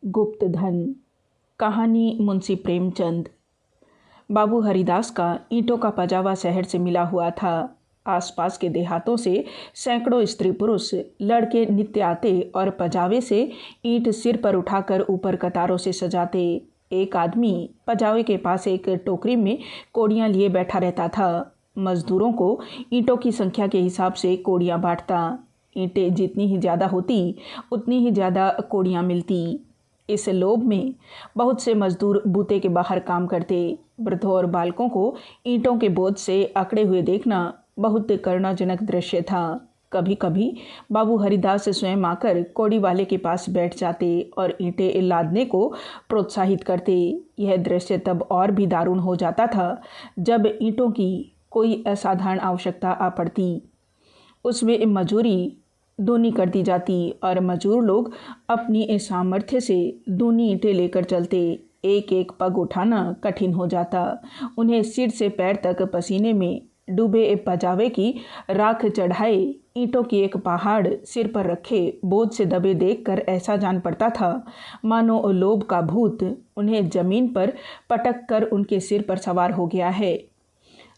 गुप्त धन। कहानी मुंशी प्रेमचंद। बाबू हरिदास का ईंटों का पजावा शहर से मिला हुआ था। आसपास के देहातों से सैकड़ों स्त्री पुरुष लड़के नित्य आते और पजावे से ईंट सिर पर उठाकर ऊपर कतारों से सजाते। एक आदमी पजावे के पास एक टोकरी में कोड़ियाँ लिए बैठा रहता था। मजदूरों को ईंटों की संख्या के हिसाब से कोड़ियाँ बांटता। ईंटें जितनी ही ज़्यादा होती उतनी ही ज़्यादा कोड़ियाँ मिलती। इस लोभ में बहुत से मजदूर बूते के बाहर काम करते। वृद्धों और बालकों को ईंटों के बोझ से अकड़े हुए देखना बहुत करुणाजनक दृश्य था। कभी कभी बाबू हरिदास स्वयं आकर कोड़ी वाले के पास बैठ जाते और ईंटें लादने को प्रोत्साहित करते। यह दृश्य तब और भी दारुण हो जाता था जब ईंटों की कोई असाधारण आवश्यकता आ पड़ती। उसमें मजूरी दूनी कर दी जाती और मजूर लोग अपनी सामर्थ्य से दूनी ईंटें लेकर चलते। एक एक पग उठाना कठिन हो जाता। उन्हें सिर से पैर तक पसीने में डूबे पजावे की राख चढ़ाए ईंटों की एक पहाड़ सिर पर रखे बोझ से दबे देखकर ऐसा जान पड़ता था मानो लोभ का भूत उन्हें जमीन पर पटक कर उनके सिर पर सवार हो गया है।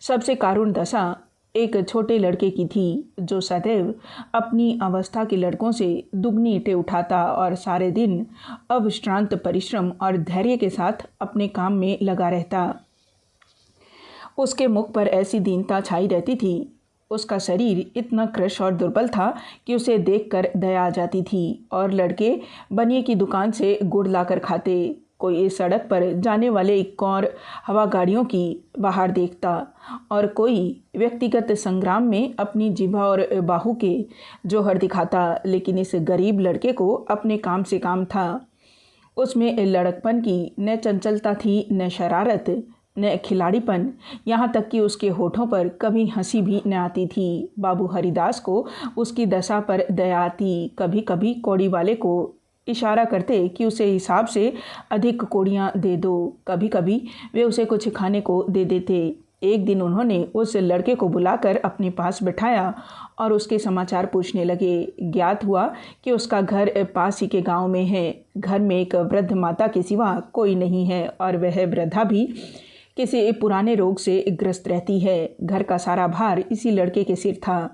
सबसे कारुण दशा एक छोटे लड़के की थी जो सदैव अपनी अवस्था के लड़कों से दुगनी ईंटें उठाता और सारे दिन अविश्रांत परिश्रम और धैर्य के साथ अपने काम में लगा रहता। उसके मुख पर ऐसी दीनता छाई रहती थी। उसका शरीर इतना कृश और दुर्बल था कि उसे देखकर दया आ जाती थी। और लड़के बनिए की दुकान से गुड़ लाकर खाते। कोई इस सड़क पर जाने वाले एक और हवा गाड़ियों की बाहर देखता और कोई व्यक्तिगत संग्राम में अपनी जिभा और बाहू के जौहर दिखाता। लेकिन इस गरीब लड़के को अपने काम से काम था। उसमें लड़कपन की न चंचलता थी, न शरारत, न खिलाड़ीपन, यहाँ तक कि उसके होठों पर कभी हंसी भी न आती थी। बाबू हरिदास को उसकी दशा पर दया आती। कभी कभी कौड़ी वाले को इशारा करते कि उसे हिसाब से अधिक कोड़ियाँ दे दो। कभी कभी वे उसे कुछ खाने को दे देते। एक दिन उन्होंने उस लड़के को बुलाकर अपने पास बिठाया और उसके समाचार पूछने लगे। ज्ञात हुआ कि उसका घर पास ही के गांव में है। घर में एक वृद्ध माता के सिवा कोई नहीं है और वह वृद्धा भी किसी पुराने रोग से ग्रस्त रहती है। घर का सारा भार इसी लड़के के सिर था।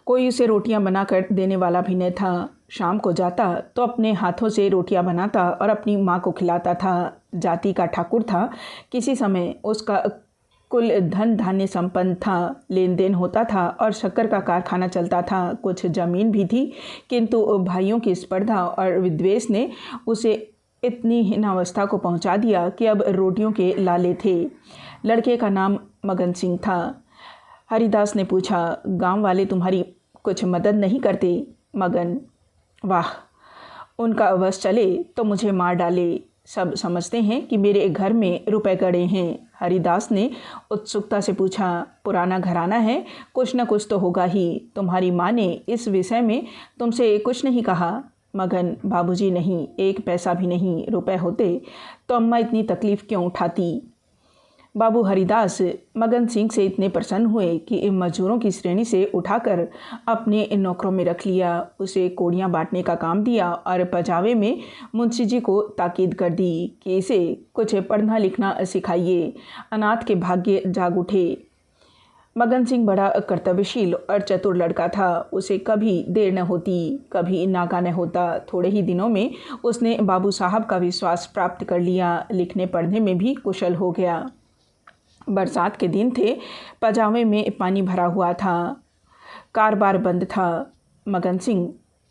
कोई उसे रोटियां बनाकर देने वाला भी न था। शाम को जाता तो अपने हाथों से रोटियां बनाता और अपनी माँ को खिलाता था। जाति का ठाकुर था। किसी समय उसका कुल धन धान्य संपन्न था। लेन देन होता था और शक्कर का कारखाना चलता था। कुछ जमीन भी थी, किंतु भाइयों की स्पर्धा और विद्वेष ने उसे इतनी हीनावस्था को पहुंचा दिया कि अब रोटियों के लाले थे। लड़के का नाम मगन सिंह था। हरिदास ने पूछा, गांव वाले तुम्हारी कुछ मदद नहीं करते? मगन, वाह, उनका अवश्य चले तो मुझे मार डाले। सब समझते हैं कि मेरे घर में रुपए गड़े हैं। हरिदास ने उत्सुकता से पूछा, पुराना घराना है, कुछ न कुछ तो होगा ही। तुम्हारी माँ ने इस विषय में तुमसे कुछ नहीं कहा? मगन, बाबूजी नहीं, एक पैसा भी नहीं। रुपए होते तो अम्मा इतनी तकलीफ़ क्यों उठाती? बाबू हरिदास मगन सिंह से इतने प्रसन्न हुए कि इन मजदूरों की श्रेणी से उठाकर अपने इन नौकरों में रख लिया। उसे कोड़ियाँ बांटने का काम दिया और पजावे में मुंशी जी को ताकीद कर दी कि इसे कुछ पढ़ना लिखना सिखाइए। अनाथ के भाग्य जाग उठे। मगन सिंह बड़ा कर्तव्यशील और चतुर लड़का था। उसे कभी देर न होती, कभी नागा न होता। थोड़े ही दिनों में उसने बाबू साहब का विश्वास प्राप्त कर लिया। लिखने पढ़ने में भी कुशल हो गया। बरसात के दिन थे। पजावे में पानी भरा हुआ था। कारोबार बंद था। मगन सिंह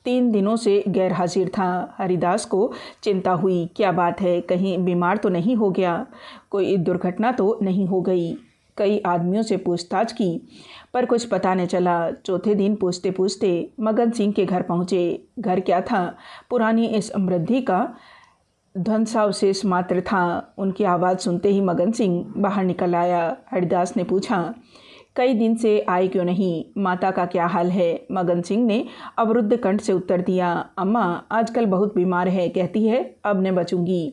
3 दिनों से गैर हाजिर था। हरिदास को चिंता हुई, क्या बात है, कहीं बीमार तो नहीं हो गया, कोई दुर्घटना तो नहीं हो गई। कई आदमियों से पूछताछ की पर कुछ पता न चला। चौथे दिन पूछते पूछते मगन सिंह के घर पहुँचे। घर क्या था, पुरानी समृद्धि का ध्वंसावशेष मात्र था। उनकी आवाज़ सुनते ही मगन सिंह बाहर निकल आया। हरिदास ने पूछा, कई दिन से आए क्यों नहीं? माता का क्या हाल है? मगन सिंह ने अवरुद्ध कंठ से उत्तर दिया, अम्मा आजकल बहुत बीमार है, कहती है अब न बचूंगी।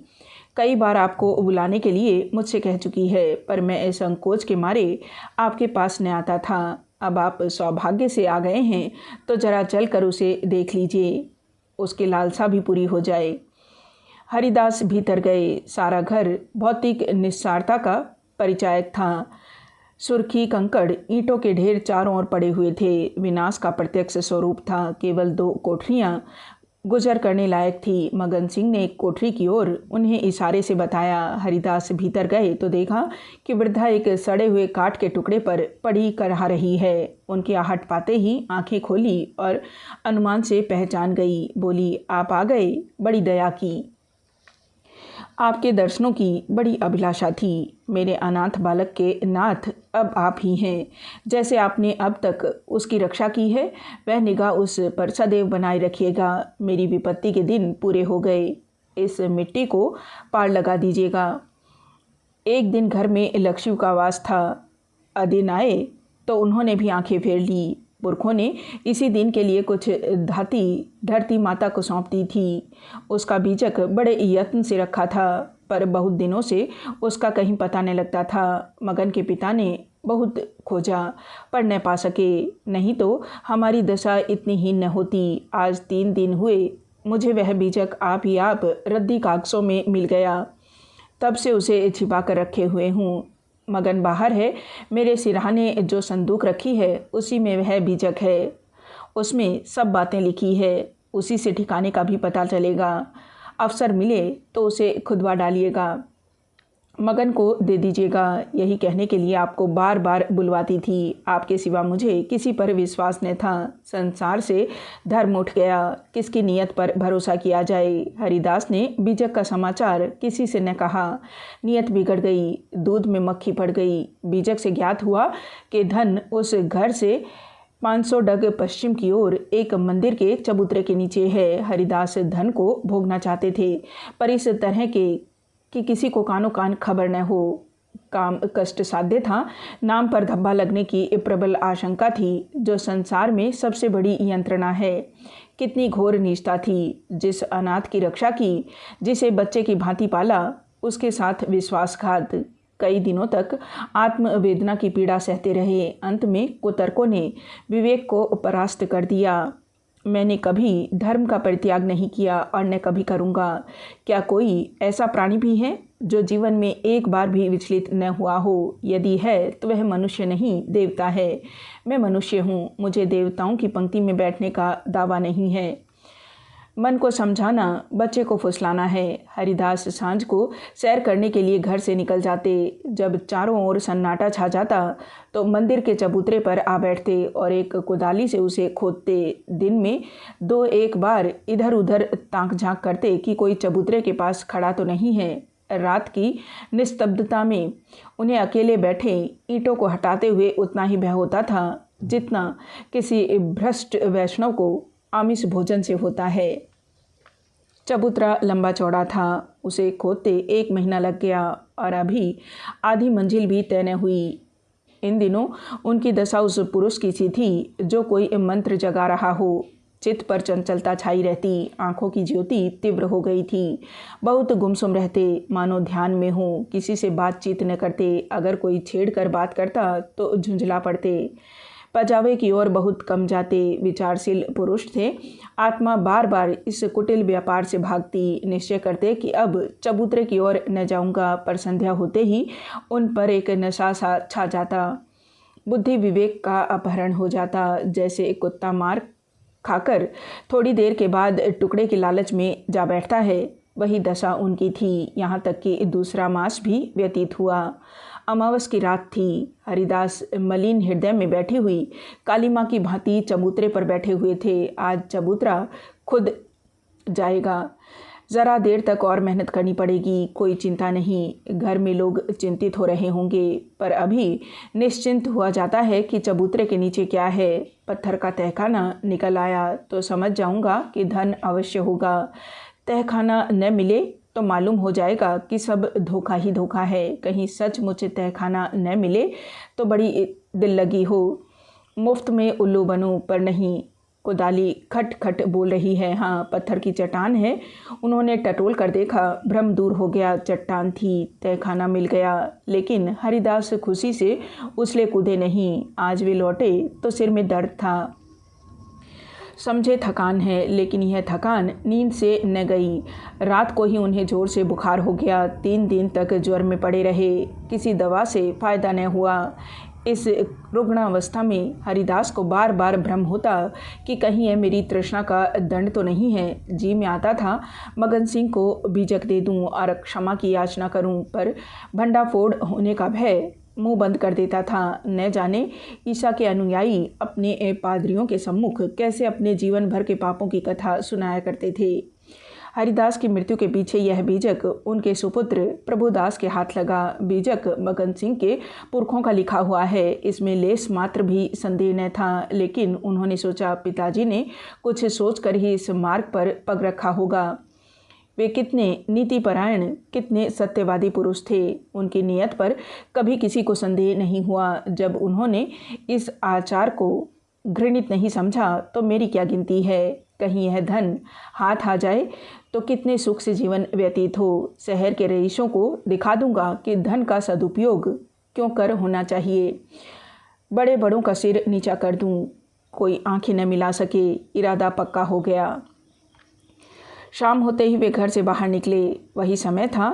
कई बार आपको बुलाने के लिए मुझसे कह चुकी है, पर मैं संकोच के मारे आपके पास न आता था। अब आप सौभाग्य से आ गए हैं तो जरा चल कर उसे देख लीजिए, उसकी लालसा भी पूरी हो जाए। हरिदास भीतर गए। सारा घर भौतिक निस्सारता का परिचायक था। सुर्खी कंकड़ ईंटों के ढेर चारों ओर पड़े हुए थे। विनाश का प्रत्यक्ष स्वरूप था। केवल 2 कोठरियां गुजर करने लायक थी। मगन सिंह ने एक कोठरी की ओर उन्हें इशारे से बताया। हरिदास भीतर गए तो देखा कि वृद्धा एक सड़े हुए काठ के टुकड़े पर पड़ी करहा रही है। उनकी आहट पाते ही आंखें खोली और अनुमान से पहचान गई। बोली, आप आ गए, बड़ी दया की। आपके दर्शनों की बड़ी अभिलाषा थी। मेरे अनाथ बालक के नाथ अब आप ही हैं। जैसे आपने अब तक उसकी रक्षा की है, वह निगाह उस पर सदैव बनाए रखिएगा। मेरी विपत्ति के दिन पूरे हो गए। इस मिट्टी को पार लगा दीजिएगा। एक दिन घर में लक्ष्मी का वास था। अदिन आए तो उन्होंने भी आंखें फेर ली। पुरखों ने इसी दिन के लिए कुछ धाती धरती माता को सौंप दी थी। उसका बीजक बड़े यत्न से रखा था, पर बहुत दिनों से उसका कहीं पता नहीं लगता था। मगन के पिता ने बहुत खोजा पर न पा सके, नहीं तो हमारी दशा इतनी हीन न होती। आज 3 दिन हुए मुझे वह बीजक आप ही आप रद्दी कागज़ों में मिल गया। तब से उसे छिपा कर रखे हुए हूँ। मगन बाहर है। मेरे सिरहाने जो संदूक रखी है उसी में वह बीजक है। उसमें सब बातें लिखी है। उसी से ठिकाने का भी पता चलेगा। अवसर मिले तो उसे खुदवा डालिएगा, मगन को दे दीजिएगा। यही कहने के लिए आपको बार बार बुलवाती थी। आपके सिवा मुझे किसी पर विश्वास न था। संसार से धर्म उठ गया। किसकी नीयत पर भरोसा किया जाए। हरिदास ने बीजक का समाचार किसी से न कहा। नीयत बिगड़ गई। दूध में मक्खी पड़ गई। बीजक से ज्ञात हुआ कि धन उस घर से 500 डग पश्चिम की ओर एक मंदिर के चबूतरे के नीचे है। हरिदास धन को भोगना चाहते थे, पर इस तरह के कि किसी को कानो कान खबर न हो। काम कष्ट साध्य था। नाम पर धब्बा लगने की प्रबल आशंका थी, जो संसार में सबसे बड़ी यंत्रणा है। कितनी घोर निष्ठा थी। जिस अनाथ की रक्षा की, जिसे बच्चे की भांति पाला, उसके साथ विश्वासघात। कई दिनों तक आत्मवेदना की पीड़ा सहते रहे। अंत में कुतर्कों ने विवेक को परास्त कर दिया। मैंने कभी धर्म का परित्याग नहीं किया और न कभी करूँगा। क्या कोई ऐसा प्राणी भी है जो जीवन में एक बार भी विचलित न हुआ हो? यदि है तो वह मनुष्य नहीं, देवता है। मैं मनुष्य हूँ। मुझे देवताओं की पंक्ति में बैठने का दावा नहीं है। मन को समझाना, बच्चे को फुसलाना है। हरिदास सांझ को सैर करने के लिए घर से निकल जाते। जब चारों ओर सन्नाटा छा जाता तो मंदिर के चबूतरे पर आ बैठते और एक कुदाली से उसे खोदते। दिन में 2-1 बार इधर उधर ताक झांक करते कि कोई चबूतरे के पास खड़ा तो नहीं है। रात की निस्तब्धता में उन्हें अकेले बैठे ईंटों को हटाते हुए उतना ही भय होता था जितना किसी भ्रष्ट वैष्णव को आमिष भोजन से होता है। चबूतरा लंबा चौड़ा था। उसे खोदते 1 महीना लग गया और अभी आधी मंजिल भी तय न हुई। इन दिनों उनकी दशा उस पुरुष की सी थी जो कोई मंत्र जगा रहा हो। चित्त पर चंचलता छाई रहती। आंखों की ज्योति तीव्र हो गई थी। बहुत गुमसुम रहते, मानो ध्यान में हो। किसी से बातचीत न करते। अगर कोई छेड़ कर बात करता तो झुंझला पड़ते। पजावे की ओर बहुत कम जाते। विचारशील पुरुष थे। आत्मा बार बार इस कुटिल व्यापार से भागती। निश्चय करते कि अब चबूतरे की ओर न जाऊंगा, पर संध्या होते ही उन पर एक नशा सा छा जाता। बुद्धि विवेक का अपहरण हो जाता। जैसे एक कुत्ता मार खाकर थोड़ी देर के बाद टुकड़े के लालच में जा बैठता है, वही दशा उनकी थी। यहाँ तक कि दूसरा मास भी व्यतीत हुआ। अमावस की रात थी। हरिदास मलिन हृदय में बैठी हुई काली माँ की भांति चबूतरे पर बैठे हुए थे। आज चबूतरा खुद जाएगा। ज़रा देर तक और मेहनत करनी पड़ेगी। कोई चिंता नहीं। घर में लोग चिंतित हो रहे होंगे, पर अभी निश्चिंत हुआ जाता है कि चबूतरे के नीचे क्या है। पत्थर का तहखाना निकल आया तो समझ जाऊंगा कि धन अवश्य होगा। तहखाना न मिले तो मालूम हो जाएगा कि सब धोखा ही धोखा है। कहीं सचमुच तहखाना न मिले तो बड़ी दिल लगी हो। मुफ्त में उल्लू बनूं, पर नहीं। कुदाली खट खट बोल रही है। हाँ, पत्थर की चट्टान है। उन्होंने टटोल कर देखा। भ्रम दूर हो गया। चट्टान थी। तहखाना मिल गया। लेकिन हरिदास खुशी से उछले कूदे नहीं। आज वे लौटे तो सिर में दर्द था। समझे थकान है, लेकिन यह थकान नींद से न गई। रात को ही उन्हें जोर से बुखार हो गया। 3 दिन तक ज्वर में पड़े रहे। किसी दवा से फ़ायदा न हुआ। इस रुग्णावस्था में हरिदास को बार बार भ्रम होता कि कहीं यह मेरी तृष्णा का दंड तो नहीं है। जी में आता था मगन सिंह को बीजक दे दूं और क्षमा की याचना करूं, पर भंडाफोड़ होने का भय मुंह बंद कर देता था। न जाने ईसा के अनुयायी अपने पादरियों के सम्मुख कैसे अपने जीवन भर के पापों की कथा सुनाया करते थे। हरिदास की मृत्यु के पीछे यह बीजक उनके सुपुत्र प्रभुदास के हाथ लगा। बीजक मगन सिंह के पुरखों का लिखा हुआ है, इसमें लेस मात्र भी संदेह न था, लेकिन उन्होंने सोचा पिताजी ने कुछ सोचकर ही इस मार्ग पर पग रखा होगा। वे कितने नीतिपरायण, कितने सत्यवादी पुरुष थे। उनकी नीयत पर कभी किसी को संदेह नहीं हुआ। जब उन्होंने इस आचार को घृणित नहीं समझा तो मेरी क्या गिनती है। कहीं यह धन हाथ आ जाए तो कितने सुख से जीवन व्यतीत हो। शहर के रईसों को दिखा दूंगा कि धन का सदुपयोग क्यों कर होना चाहिए। बड़े बड़ों का सिर नीचा कर दूं, कोई आंखें न मिला सके। इरादा पक्का हो गया। शाम होते ही वे घर से बाहर निकले। वही समय था,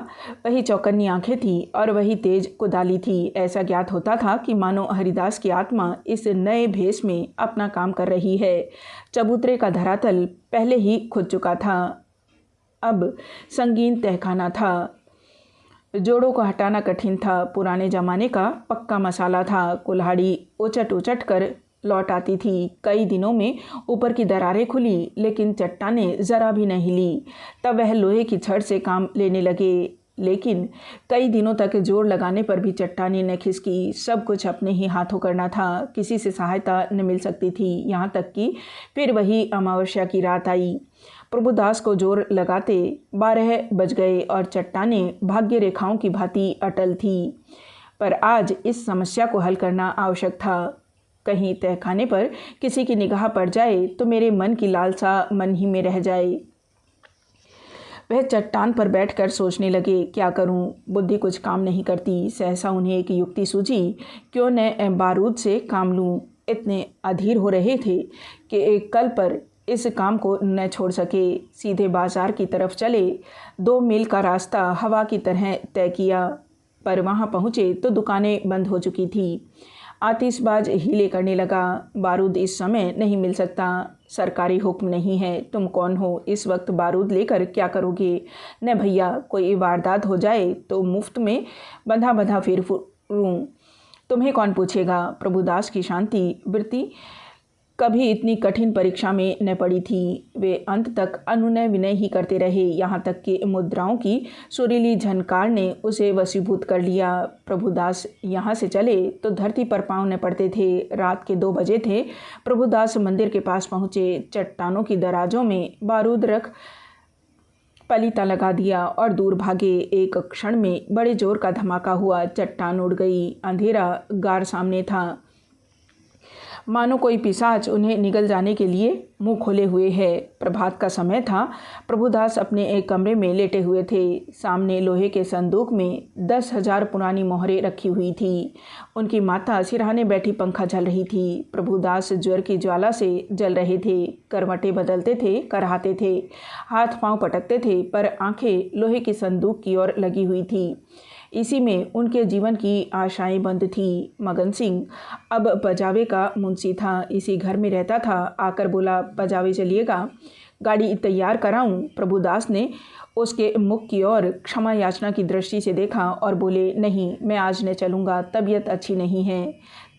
वही चौकन्नी आंखें थी और वही तेज कुदाली थी। ऐसा ज्ञात होता था कि मानो हरिदास की आत्मा इस नए भेष में अपना काम कर रही है। चबूतरे का धरातल पहले ही खुद चुका था, अब संगीन तहखाना था। जोड़ों को हटाना कठिन था। पुराने जमाने का पक्का मसाला था। कुल्हाड़ी उचट उचट कर लौट आती थी। कई दिनों में ऊपर की दरारें खुली, लेकिन चट्टानें ज़रा भी नहीं हिली। तब वह लोहे की छड़ से काम लेने लगे, लेकिन कई दिनों तक जोर लगाने पर भी चट्टानें न खिसकी। सब कुछ अपने ही हाथों करना था। किसी से सहायता न मिल सकती थी। यहाँ तक कि फिर वही अमावस्या की रात आई। प्रभुदास को जोर लगाते 12 बज गए और चट्टानें भाग्य रेखाओं की भांति अटल थी। पर आज इस समस्या को हल करना आवश्यक था। कहीं तहखाने पर किसी की निगाह पड़ जाए तो मेरे मन की लालसा मन ही में रह जाए। वह चट्टान पर बैठकर सोचने लगे, क्या करूं? बुद्धि कुछ काम नहीं करती। सहसा उन्हें एक युक्ति सूझी, क्यों न बारूद से काम लूं। इतने अधीर हो रहे थे कि एक कल पर इस काम को न छोड़ सके। सीधे बाजार की तरफ चले। 2 मील का रास्ता हवा की तरह तय किया, पर वहां पहुंचे तो दुकानें बंद हो चुकी थी। आतिशबाज हीले करने लगा। बारूद इस समय नहीं मिल सकता, सरकारी हुक्म नहीं है। तुम कौन हो, इस वक्त बारूद लेकर क्या करोगे? न भैया, कोई वारदात हो जाए तो मुफ्त में बंधा बंधा फिरूं, तुम्हें कौन पूछेगा। प्रभुदास की शांति वृत्ति कभी इतनी कठिन परीक्षा में न पड़ी थी। वे अंत तक अनुनय विनय ही करते रहे, यहाँ तक कि मुद्राओं की सुरीली झनकार ने उसे वशीभूत कर लिया। प्रभुदास यहाँ से चले तो धरती पर पांव न पड़ते थे। रात के 2 बजे थे। प्रभुदास मंदिर के पास पहुँचे। चट्टानों की दराजों में बारूद रख पलीता लगा दिया और दूर भागे। एक क्षण में बड़े जोर का धमाका हुआ। चट्टान उड़ गई। अंधेरा गार सामने था, मानो कोई पिशाच उन्हें निगल जाने के लिए मुंह खोले हुए है। प्रभात का समय था। प्रभुदास अपने एक कमरे में लेटे हुए थे। सामने लोहे के संदूक में 10,000 पुरानी मोहरें रखी हुई थी। उनकी माता सिरहाने बैठी पंखा झल रही थी। प्रभुदास ज्वर की ज्वाला से जल रहे थे। करवटें बदलते थे, कराहते थे, हाथ पांव पटकते थे, पर आंखें लोहे के संदूक की ओर लगी हुई थी। इसी में उनके जीवन की आशाएं बंद थी। मगन सिंह अब पजावे का मुंशी था। इसी घर में रहता था। आकर बोला, पजावे चलिएगा, गाड़ी तैयार कराऊं? प्रभुदास ने उसके मुख की ओर क्षमा याचना की दृष्टि से देखा और बोले, नहीं, मैं आज न चलूँगा, तबीयत अच्छी नहीं है,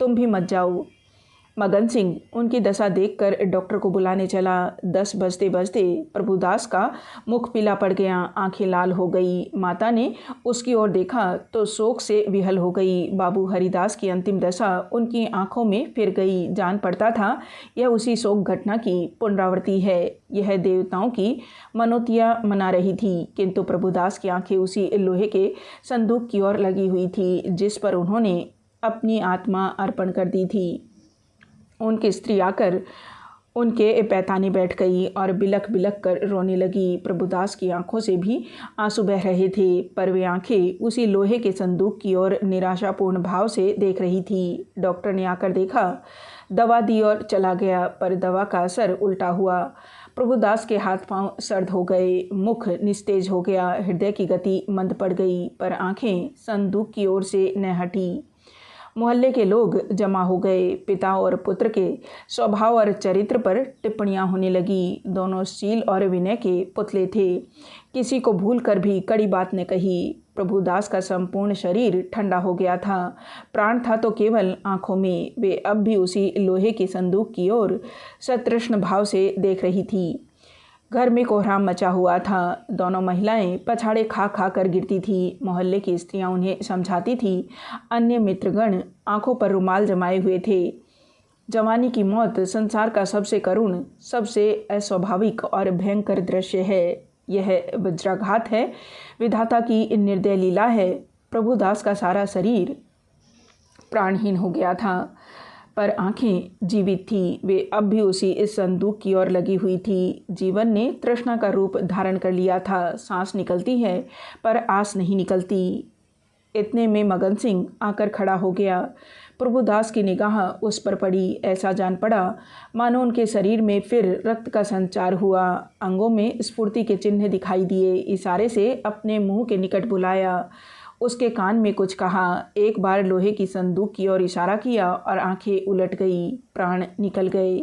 तुम भी मत जाओ। मगन सिंह उनकी दशा देखकर डॉक्टर को बुलाने चला। 10 बजते बजते प्रभुदास का मुख पीला पड़ गया, आंखें लाल हो गई। माता ने उसकी ओर देखा तो शोक से विहल हो गई। बाबू हरिदास की अंतिम दशा उनकी आंखों में फिर गई। जान पड़ता था यह उसी शोक घटना की पुनरावृत्ति है। यह देवताओं की मनोतियाँ मना रही थी, किंतु प्रभुदास की आंखें उसी लोहे के संदूक की ओर लगी हुई थी जिस पर उन्होंने अपनी आत्मा अर्पण कर दी थी। उनकी स्त्री आकर उनके पैताने बैठ गई और बिलख बिलख कर रोने लगी। प्रभुदास की आंखों से भी आंसू बह रहे थे, पर वे आंखें उसी लोहे के संदूक की ओर निराशापूर्ण भाव से देख रही थी। डॉक्टर ने आकर देखा दवा दी और चला गया, पर दवा का असर उल्टा हुआ। प्रभुदास के हाथ पांव सर्द हो गए, मुख निस्तेज हो गया, हृदय की गति मंद पड़ गई, पर आंखें संदूक की ओर से न हटी। मोहल्ले के लोग जमा हो गए। पिता और पुत्र के स्वभाव और चरित्र पर टिप्पणियां होने लगी। दोनों शील और विनय के पुतले थे। किसी को भूल कर भी कड़ी बात न कही। प्रभुदास का संपूर्ण शरीर ठंडा हो गया था। प्राण था तो केवल आंखों में। वे अब भी उसी लोहे के संदूक की ओर सतृष्ण भाव से देख रही थी। घर में कोहराम मचा हुआ था। दोनों महिलाएं पछाड़े खा खा कर गिरती थी। मोहल्ले की स्त्रियां उन्हें समझाती थी। अन्य मित्रगण आंखों पर रुमाल जमाए हुए थे। जवानी की मौत संसार का सबसे करुण, सबसे अस्वाभाविक और भयंकर दृश्य है। यह वज्राघात है, विधाता की निर्दय लीला है। प्रभुदास का सारा शरीर प्राणहीन हो गया था, पर आंखें जीवित थी। वे अब भी उसी इस संदूक की ओर लगी हुई थी। जीवन ने तृष्णा का रूप धारण कर लिया था। सांस निकलती है, पर आस नहीं निकलती। इतने में मगन सिंह आकर खड़ा हो गया। प्रभुदास की निगाह उस पर पड़ी। ऐसा जान पड़ा मानो उनके शरीर में फिर रक्त का संचार हुआ। अंगों में स्फूर्ति के चिन्ह दिखाई दिए। इशारे से अपने मुंह के निकट बुलाया। उसके कान में कुछ कहा। एक बार लोहे की संदूक की ओर इशारा किया और आंखें उलट गई। प्राण निकल गए।